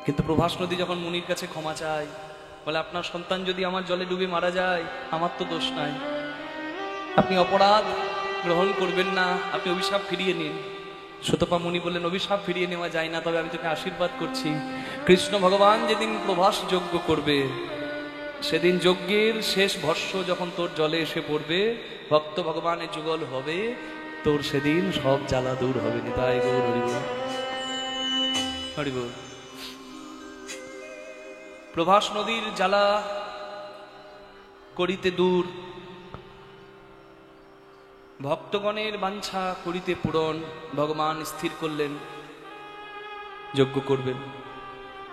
কিন্তু প্রভাস নদী যখন মুনির কাছে ক্ষমা চায়, বলে আপনার সন্তান যদি আমার জলে ডুবে মারা যায় আমার তো দোষ নাই, আপনি অপরাধ গ্রহণ করবেন না, আপনি অভিশাপ ফিরিয়ে নিন। সুতপা মুনি বললেন অভিশাপ ফিরিয়ে নেওয়া যায় না, তবে আমি তোকে আশীর্বাদ করছি, কৃষ্ণ ভগবান যেদিন প্রভাস যজ্ঞ করবে সেদিন যজ্ঞের শেষ ভস্য যখন তোর জলে এসে পড়বে, ভক্ত ভগবানের যুগল হবে, তোর সেদিন সব জ্বালা দূর হবে। নিতাই গৌর হরিবল হরিবল। প্রভাস নদীর জ্বালা করিতে দূর, ভক্তগণের বাঞ্ছা করিতে পূরণ, ভগবান স্থির করলেন যজ্ঞ করবেন।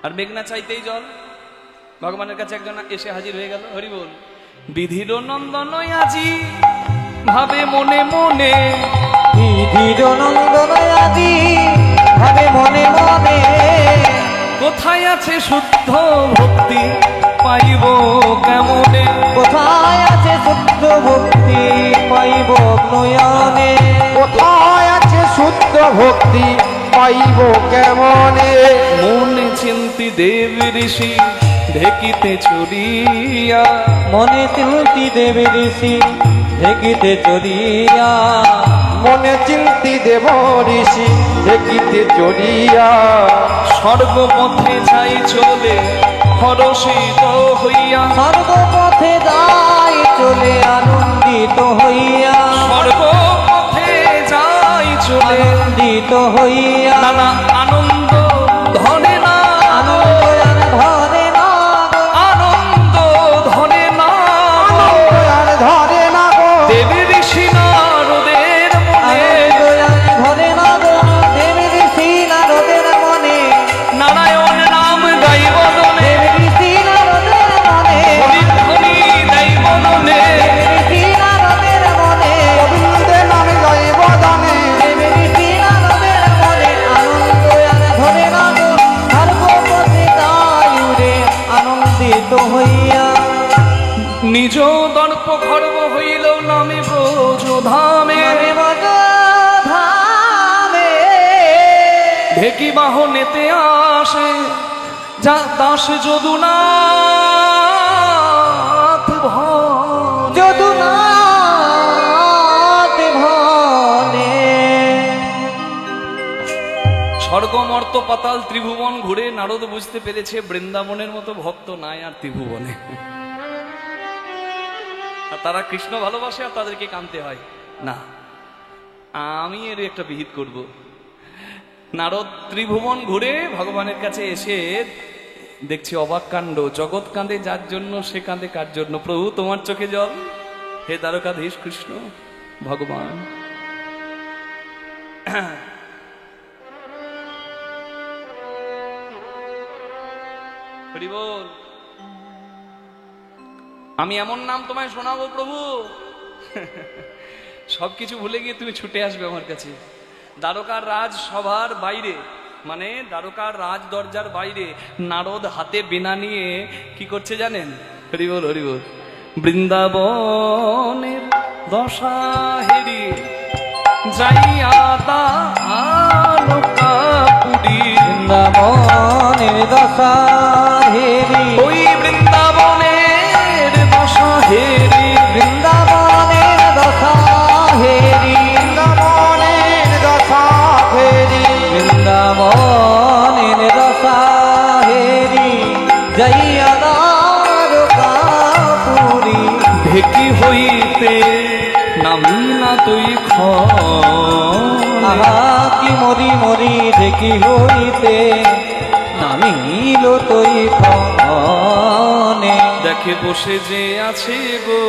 আর মেঘনা চাইতেই জল, ভগবানের কাছে একজন এসে হাজির হয়ে গেল। হরি বল। বিধির নন্দন আজি ভাবে মনে মনে, বিধির নন্দন আজি ভাবে মনে মনে, কোথায় আছে শুদ্ধ ভক্তি পাইব কেমনে, কোথায় আছে শুদ্ধ ভক্তি পাইব নয়নে, কোথায় আছে শুদ্ধ ভক্তি পাইব কেমনে। মনে চিন্তি দেব ঋষি ঢেকিতে চড়িয়া, মনে চিন্তি দেব ঋষি ঢেকিতে চড়িয়া, মনে চিন্তি দেব ঋষি দেখিতে চড়িয়া, সর্বপথে যাই চলে হরষিত হইয়া, সর্বপথে যাই চলে আনন্দিত হইয়া, সর্বপথে যাই চলে আনন্দিত হইয়া, নানা আনন্দ ধনে না, আনন্দ আর ধরে না, আনন্দ ধনে না, আর ধরে না গো দেবী ঋষি নারদের মনে, আনন্দ আর ধরে না গো দেবী ঋষি নারদের মনে, নারায়ণ নাম গাই বদনে, দেবী ঋষি নারদের মনে, হরিধ্বনি দেই বদনে, দেবী ঋষি নারদের মনে, গোবিন্দে নামে জয় বদনে দেবী ঋষি নারদের মনে, আনন্দ আর ধরে না গো সর্বপথে যাই উড়ে আনন্দিত হইয়া, নিজ দর্প খর্ব হইল নামে ব্রজ ধামে, আমি বজ ধামে, ঢেকি বাহনেতে আসে যা দাস যদুনাথ ভন, যদুনাথ ভনে, স্বর্গ মর্ত পাতাল ত্রিভুবন ঘুরে নারদ বুঝতে পেরেছে বৃন্দাবনের মতো ভক্ত নাই আর ত্রিভুবনে। আর তারা কৃষ্ণ ভালোবাসে আর তাদেরকে কানতে হয় না। আমি এর একটা বিহিত করব। নারদ ত্রিভুবন ঘুরে ভগবানের কাছে এসে দেখছি অবাক কাণ্ড, জগৎ কাঁদে যার জন্য সে কাঁদে কার জন্য? প্রভু তোমার চোখে জল, হে দ্বারকাধীশ কৃষ্ণ ভগবান। হরি বল। আমি এমন নাম তোমায় শোনাবো প্রভু, সবকিছু ভুলে গিয়ে তুমি ছুটে আসবে আমার কাছে। দ্বারকার রাজ সভার বাইরে, মানে দ্বারকার রাজ দরজার বাইরে নারদ হাতে বীণা নিয়ে কি করছে জানেন? হরি বল হরি বল। বৃন্দাবনের দশা হেরি যাইয়া তা আলোকাপুরী, বৃন্দাবনের দশা হেরি, ওই বৃন্দাবনের দশা হেরি, বৃন্দাবনের দশা হেরি, বৃন্দাবনের দশা ফেরি বৃন্দাবনের দশা হেরি, যাইয়া দ্বারকাপুরী, ঢেকি হইতে নামি না তুই আহা কি মরি মরি দেখি হইতে নামিল তুই ক্ষণে, দেখে বসে যে আছে গো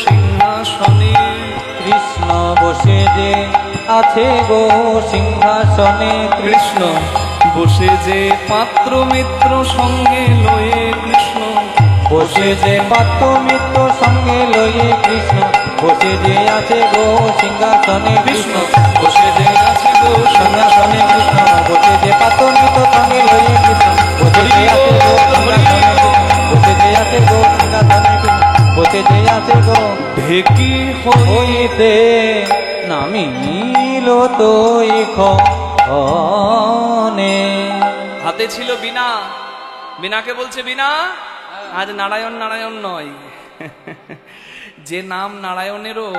সিংহাসনে, কৃষ্ণ বসে যে আছে গো সিংহাসনে, কৃষ্ণ বসে যে পাত্র মিত্র সঙ্গে লয়ে, কৃষ্ণ বসে যে পাত্র মিত্র সঙ্গে লয়ে, কৃষ্ণ বসে যে আছে গো সিংহাসনে, কৃষ্ণ কৃষ্ণ বসে যে আছে গো সিংহাসনে, কৃষ্ণ বসে যে পাত্র মিত্র সঙ্গে লয়ে, কৃষ্ণ বসে যে আছে গো সিংহাসনে, বসে যে আছে গো সিংহাসনে, বসে যে আছে গো ঢেকি হইতে নামিল তুই ক্ষণে। হাতে ছিল বীণা, বীণাকে বলছে বীণা আজ নারায়ণ নারায়ণ নয়, যে নাম নারায়ণেরও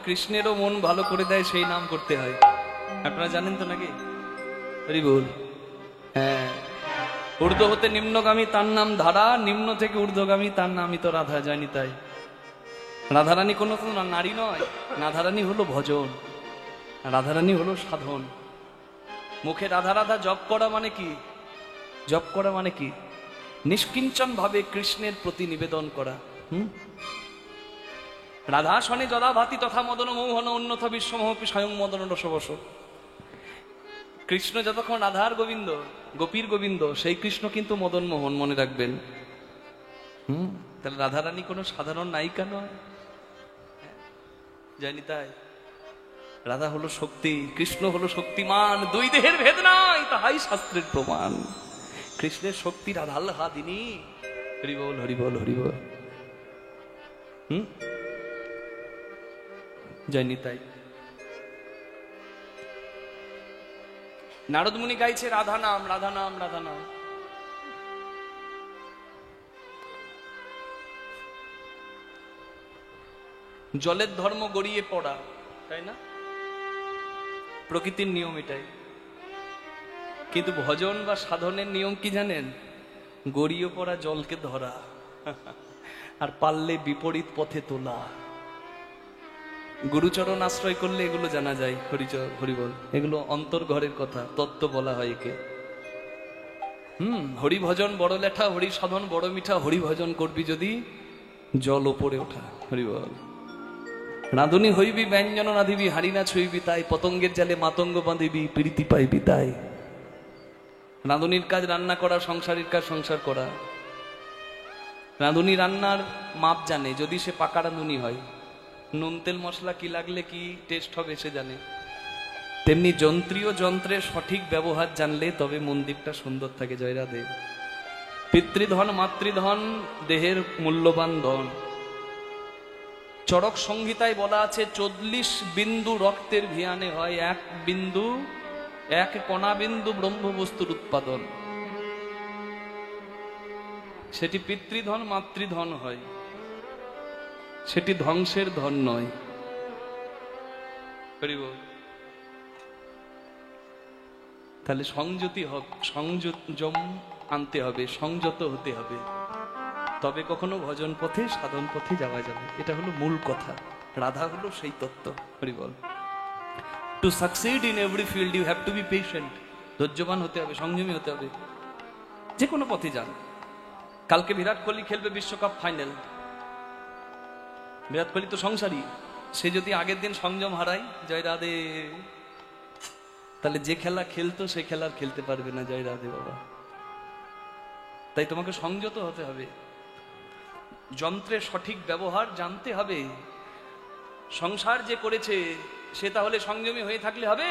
কৃষ্ণেরও মন ভালো করে দেয় সেই নাম করতে হয়। আপনারা জানেন তো নাকি? হরি বল। হ্যাঁ, ঊর্ধ্ব হতে নিম্নগামী তার নাম ধারা, নিম্ন থেকে ঊর্ধ্বগামী তার নামই তো রাধা। জানি তাই রাধারানী কোনো নারী নয়, রাধারানী হলো ভজন, রাধারানী হলো সাধন। মুখে রাধা রাধা জপ করা মানে কি? জপ করা মানে কি? নিষ্কিঞ্চন ভাবে কৃষ্ণের প্রতি নিবেদন করা। রাধা শনে যদা ভাতি তথা মদন মৌহন অন্যথা বিশ্বমহপি স্বয়ং মদন রসবস। কৃষ্ণ যতক্ষণ রাধার গোবিন্দ, গোপীর গোবিন্দ, সেই কৃষ্ণ কিন্তু মদন মোহন, মনে রাখবেন। তাহলে রাধারানী কোনো সাধারণ নায়িকা নয়, জানি তাই। রাধা হলো শক্তি, কৃষ্ণ হলো শক্তিমান, দুই দেহের ভেদ নাই, তাহাই শাস্ত্রের প্রমাণ। কৃষ্ণের শক্তি রাধাল হাদিনী। হরি বল হরি বল হরি বল। জানি তাই। নারদ মুনি গাইছে রাধা নাম রাধা নাম রাধা নাম। জলের ধর্ম গড়িয়ে পড়া, তাই না? প্রকৃতির নিয়ম এটাই। কিন্তু ভজন বা সাধনের নিয়ম কি জানেন? গড়িয়ে পড়া জলকে ধরা। আর পারলে বিপরীত পথে তোলা। গুরুচরণ আশ্রয় করলে এগুলো জানা যায়। হরিবল, এগুলো অন্তর্ঘরের কথা, তত্ত্ব বলা হয় একে। হরিভজন বড় লেঠা, হরি সাধন বড় মিঠা। হরিভজন করবি যদি জল ওপরে ওঠা। হরিবল। রাঁধুনি হইবি ব্যঞ্জন রাঁধিবি, হারি না ছুইবি তাই, পতঙ্গের জালে মাতঙ্গ বাঁধিবি, প্রীতি পাইবি তাই। রাঁধুনির কাজ রান্না করা, সংসারের কাজ সংসার করা। রাঁধুনি রান্নার মাপ জানে, যদি সে পাকা রাঁধুনি হয়। নুন তেল মশলা কি লাগলে কি টেস্ট হবে সে জানে। তেমনি যন্ত্রীয় যন্ত্রের সঠিক ব্যবহার জানলে তবে মন্দিরটা সুন্দর থাকে। জয় রাধে। পিতৃধন মাতৃধন দেহের মূল্যবান ধন। চরক সংহিতায় বলা আছে 40 বিন্দু রক্তের ভিয়ানে হয় এক কণা বিন্দু ব্রহ্মবস্তুর উৎপাদন। সেটি পিতৃধন মাতৃধন হয়, সেটি ধ্বংসের ধন নয়। তাহলে সংযম আনতে হবে, সংযত হতে হবে, তবে কখনো ভজন পথে সাধন পথে যাওয়া যাবে। এটা হলো মূল কথা। রাধা হলো সেই তত্ত্ব। হরি বল। To succeed in every field you have to be patient. ধৈর্যবান হতে হবে, সংযমী হতে হবে, যে কোনো পথে যান। কালকে বিরাট কোহলি খেলবে বিশ্বকাপ ফাইনাল। বিরাট কোহলি তো সংসারী, সে যদি আগের দিন সংযম হারায়, জয় রাধে, তাহলে যে খেলা খেলতো সে খেলা আর খেলতে পারবে না। জয় রাধে বাবা। তাই তোমাকে সংযত হতে হবে, যন্ত্রের সঠিক ব্যবহার জানতে হবে। সংসার যে করেছে সে তাহলে সংযমী হয়ে থাকলে হবে?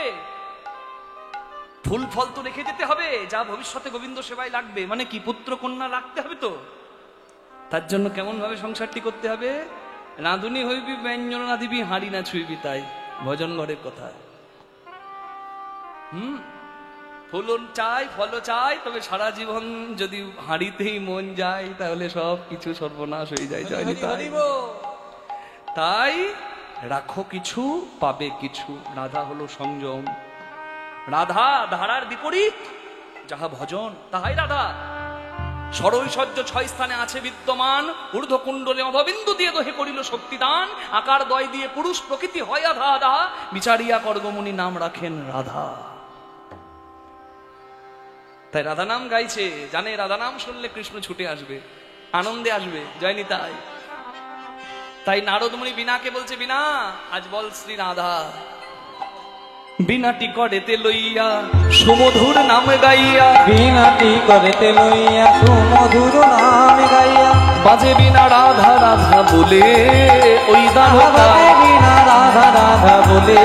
ফুল ফল তো রেখে যেতে হবে, যা ভবিষ্যতে গোবিন্দ সেবায় লাগবে। মানে কি, পুত্র কন্যা রাখতে হবে তো। তার জন্য কেমন ভাবে সংসারটি করতে হবে? রাঁধুনি হইবি ব্যঞ্জন রাঁধিবি, হাঁড়ি না ছুঁইবি তাই। ভজন ঘরের কথা। ফুলন চাই, ফল চাই, তবে সারা জীবন যদি হাঁড়িতেই মন যায় তাহলে সব কিছু সর্বনাশ হয়ে যায়। জয় নিতাই। তাই রাখো কিছু, পাবে কিছু। রাধা হলো সংযম। রাধা ধারার বিপরীত, যাহা ভজন তাহাই রাধা। সরৈশ্বর্য 6 স্থানে আছে বিদ্যমান। ঊর্ধ্ব কুণ্ডলে অভবিন্দু দিয়ে দহে করিল শক্তিদান। আকার দয় দিয়ে পুরুষ প্রকৃতি হয় আধা আধা। বিচারিয়া কর্গমুনি নাম রাখেন রাধা। তাই রাধা নাম গাইছে, জানে রাধা নাম শুনলে কৃষ্ণ ছুটে আসবে, আনন্দে আসবে। জয় নিতাই। তাই নারদমুনি বিনাকে বলছে, বিনা আজ বল শ্রী রাধা। বিনাটি করেতে লইয়া সুমধুর নাম গাইয়া, বিনাটি করেতে লইয়া সুমধুর নাম গাইয়া, বাজে বিনা রাধা রাধা বলে ওই বাজে বিনা রাধা রাধা বলে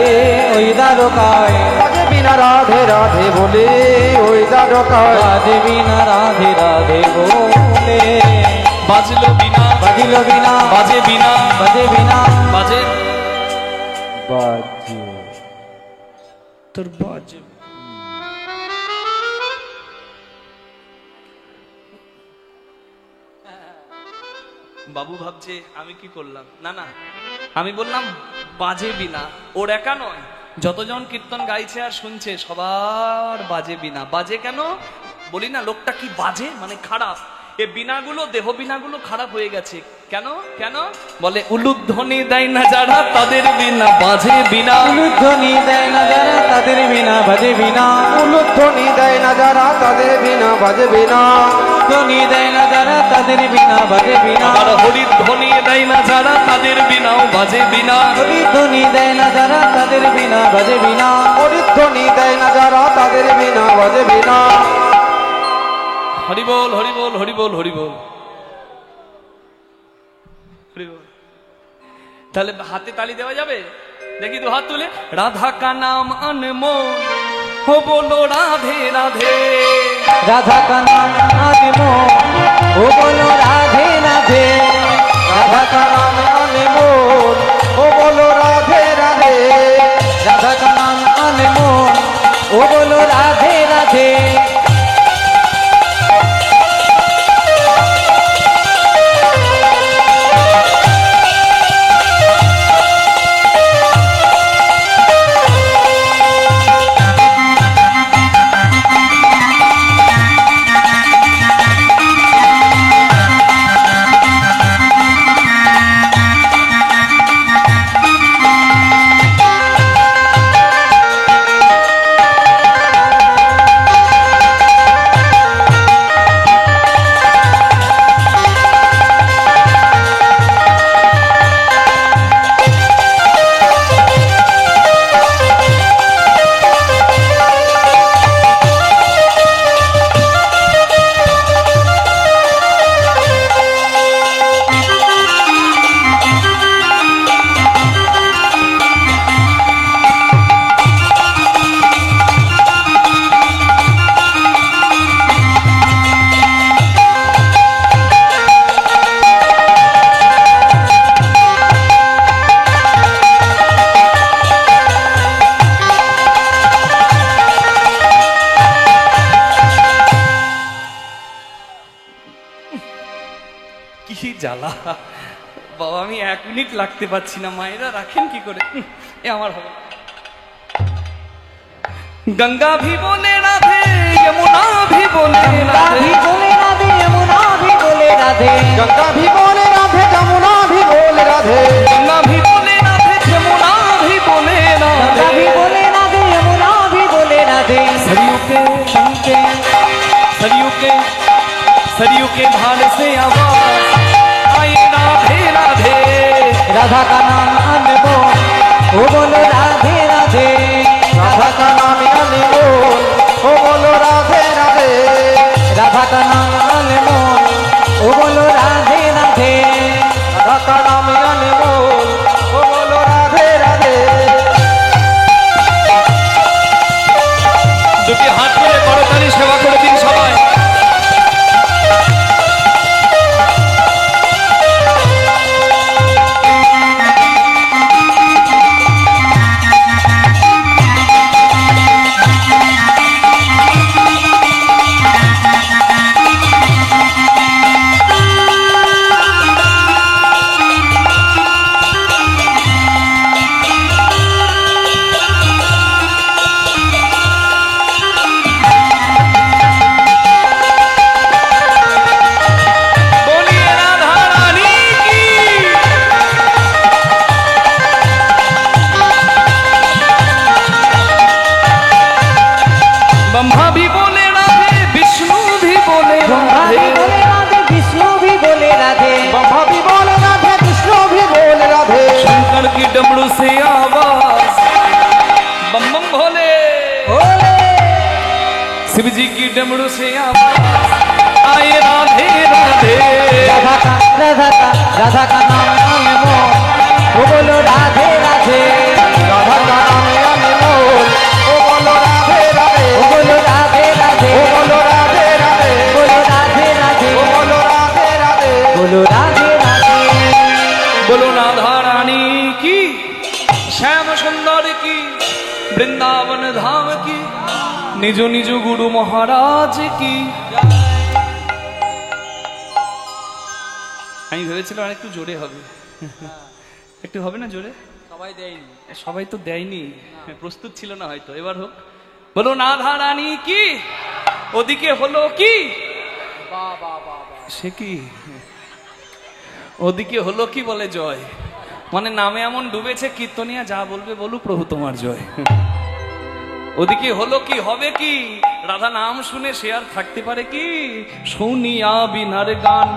ওই দ্বারকায়, বাজে বিনা রাধে রাধে বলে ওই দ্বারকায়, বাজে বিনা রাধে রাধে বলে, বাজলো বিনা, বাজিল বিনা, বাজে বিনা, বাজে বিনা, বাজে বাজে তোর বাজে। বাবু ভাবছে আমি কি করলাম। না না, আমি বললাম বাজে বিনা। ওর একা নয়, যতজন কীর্তন গাইছে আর শুনছে সবার বাজে বিনা। বাজে কেন বলি না, লোকটা কি বাজে মানে খারাপ। এ বিনাগুলো, দেহ বিনাগুলো খারাপ হয়ে গেছে। কেন কেন বলে, উলুধ্বনি দেয় না যারা তাদের বিনা বাজে বিনা। উলুধ্বনি দেয় না যারা তাদের বিনা বাজে বিনা। উলুধ্বনি দেয় না যারা তাদের বিনা বাজে বিনা। ধ্বনি দেয় না যারা তাদের বিনা বাজে বিনা। আবার হরিধ্বনি দেয় না যারা তাদের বিনাও বাজে বিনা। হরিধ্বনি দেয় না যারা তাদের বিনা বাজে বিনা। হরিধ্বনি দেয় না যারা তাদের বিনা বাজে বিনা। হরি বল, হরি বল, হরি বল, হরি বল, হরি বল। তাহলে হাতে তালি দেওয়া যাবে? দেখি তো হাত তুলে। রাধা কা নাম অনমোল, হো বলো রাধে রাধে। রাধা কা নাম অনমোল, ও বলো রাধে রাধে। রাধা কা নাম অনমোল, ও বলো রাধে রাধে। রাধা কা নাম অনমোল, ও বলো রাধে রাধে। জ্বালা বাবা, আমি 1 মিনিট লাগতে পারছি না, মায়েরা রাখেন কি করে? এ আমার হবে। गंगा भी बोले राधे, यमुना भी बोले राधे, बोले राधे, यमुना भी बोले राधे, गंगा भी बोले राधे, जमुना भी बोले राधे, गंगा भी बोले राधे, यमुना भी बोले गंगा राधे, भी बोले राधे, यमुना भी बोले राधे। सरयू के शंके, सरयू के धार से आवाज आए राधे राधे, राधा का नाम अनमोल, वो बोलो राधे राधे, राधा का नाम अनमोल, ओ बोलो राधे राधे, राधा का नाम अनमोल, वो बोलो राधे राधे, राधा का नाम अनमोल, ओ बोलो राधे राधे। দুটি হাত তুলে করতালি সেবা করে দিন সবাই। ब्रह्मा भी बोले राधे, विष्णु भी बोले ब्रह्मा भी राधे, बोले राधे, विष्णु भी बोले राधे, ब्रह्मा भी बोले राधे, विष्णु भी बोले राधे, शंकर की डमरू से आवाज बम बम भोले, बोले शिव जी की डमरू से आवाज आए राधे राधे, राधा का नाम अनमोल, वो बोलो राधे राधे, राधा का नाम अनमोल, ओ बोलो राधे राधे, वो बोलो राधे राधे, ओ बोलो राधे राधे, बोलो राधे राधे, ओ बोलो राधे राधे, बोलो राधे राधे। बोलो राधा रानी की, श्याम सुंदर की, वृंदावन धाम की, निज निज गुरु महाराज की। আমি ভেবেছিলাম আর একটু জোরে হবে, একটু হবে না জোরে? সবাই দেয়নি, সবাই তো দেয়নি, প্রস্তুত ছিল না হয়তো, এবার হোক। বলো রাধা রানী কি, ওদিকে হলো কি, সে কি ওদিকে হলো কি বলে জয়, মানে নামে এমন ডুবেছে কীর্তনিয়া যা বলবে বলু প্রভু তোমার জয়। ওদিকে হলো কি, হবে কি, রাধা নাম শুনে সে আর থাকতে পারে কি? শুনিয়া বিনার গান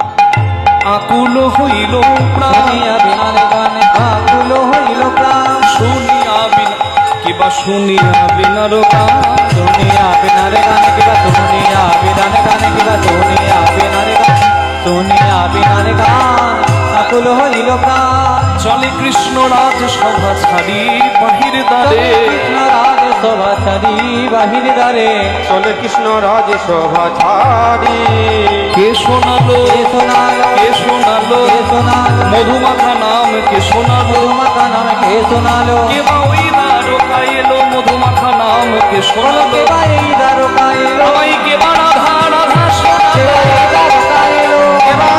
আকুল হইল প্রাণ, শুনিয়া বিনার গান আকুল হইল প্রাণ, শুনিয়া বিনা কিবা শুনিয়া বিনার গান, শুনিয়া বিনার গান কিবা শুনিয়া বিনার গান কিবা শুনিয়া বিনার গান, শুনিয়া বিনার গান আকুল হইল প্রাণ। চলে কৃষ্ণ রাজ সভা ছাড়ি বাহির দ্বারে, কৃষ্ণ রাজ সভা ছাড়ি বাহির দ্বারে, চলে কৃষ্ণ রাজ শোভা ছাড়ি, কে শোনালো কে শোনালো, কে শোনালো কে শোনালো, মধুমাখা নাম কে শোনালো, মধুমাতা নাম কে শোনালো, কে বা ওই দ্বারকা এলো মধুমাখা নাম কে বলো শোনালো, কে বা এই দ্বারকা এলো, আমায় কে বা রাধা রাধা কে শোনালো, বা এই দ্বারকা এলো, কে বা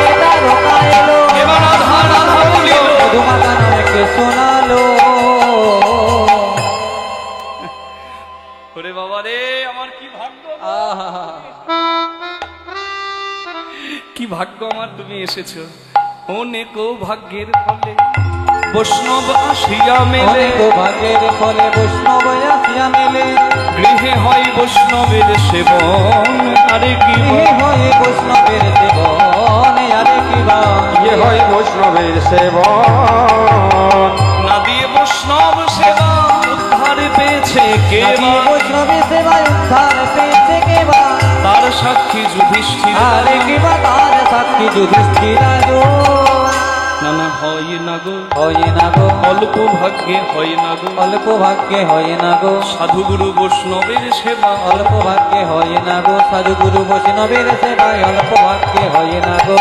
এই দ্বারকা এলো, কে বা রাধা রাধা বলিল। মধুমাতা নাম কে শোনালো। ওরে বাবা রে, আমার কি ভাগ্য, কি ভাগ্য আমার, তুমি এসেছো অনেক ভাগ্যের ফলে বৈষ্ণব আসিয়া মেলে, অনেক ভাগ্যের ফলে বৈষ্ণব আসিয়া মেলে, গৃহে হয় বৈষ্ণবের সেবন আরে কি গৃহে হয় বৈষ্ণবের সেবন আরে কি বা, ইয়ে হয় বৈষ্ণবের সেবন, না দিয়ে বৈষ্ণব সেবা উদ্ধার পেয়েছে কে নাকি বা, বৈষ্ণবের সেবায় উদ্ধার পেয়েছে কে বা, তার সাক্ষী যুধিষ্ঠির, আরে কি বা তার সাক্ষী যুধিষ্ঠিরাজো। না না হয় না গো, হয় না গো, অল্প ভাগ্যে হয় না গো, অল্প ভাগ্যে হয় না গো, সাধু গুরু বৈষ্ণবের সেবা, অল্প ভাগ্যে হয় না গো, সাধু গুরু বৈষ্ণবের সেবায় অল্প ভাগ্যে হয় না গো।